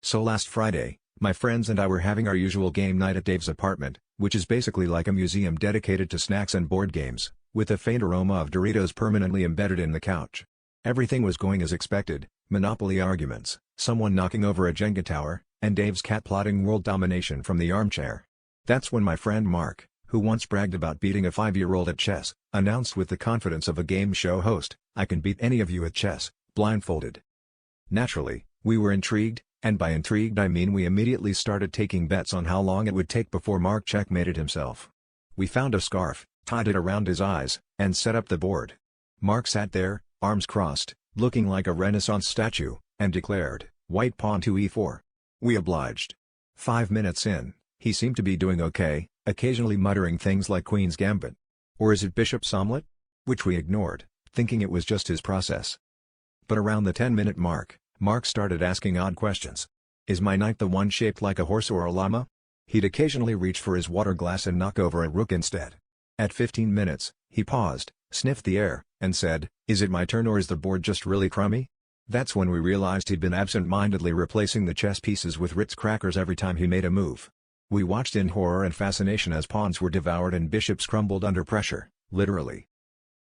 So last Friday, my friends and I were having our usual game night at Dave's apartment, which is basically like a museum dedicated to snacks and board games, with a faint aroma of Doritos permanently embedded in the couch. Everything was going as expected: Monopoly arguments, someone knocking over a Jenga tower, and Dave's cat plotting world domination from the armchair. That's when my friend Mark, who once bragged about beating a 5-year-old at chess, announced with the confidence of a game show host, "I can beat any of you at chess, blindfolded." Naturally, we were intrigued, and by intrigued I mean we immediately started taking bets on how long it would take before Mark checkmated himself. We found a scarf, tied it around his eyes, and set up the board. Mark sat there, arms crossed, looking like a Renaissance statue, and declared, "White pawn to e4. We obliged. 5 minutes in, he seemed to be doing okay, occasionally muttering things like Queen's Gambit. Or is it Bishop's Omelette? Which we ignored, thinking it was just his process. But around the 10-minute mark, Mark started asking odd questions. Is my knight the one shaped like a horse or a llama? He'd occasionally reach for his water glass and knock over a rook instead. At 15 minutes, he paused, sniffed the air, and said, "Is it my turn or is the board just really crummy?" That's when we realized he'd been absent-mindedly replacing the chess pieces with Ritz crackers every time he made a move. We watched in horror and fascination as pawns were devoured and bishops crumbled under pressure, literally.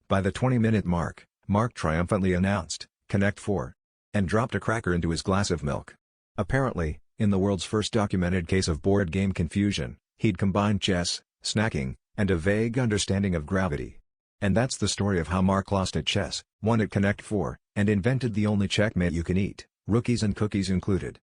By the 20-minute mark, Mark triumphantly announced, "Connect 4," and dropped a cracker into his glass of milk. Apparently, in the world's first documented case of board game confusion, he'd combined chess, snacking, and a vague understanding of gravity. And that's the story of how Mark lost at chess, won at Connect 4, and invented the only checkmate you can eat, rookies and cookies included.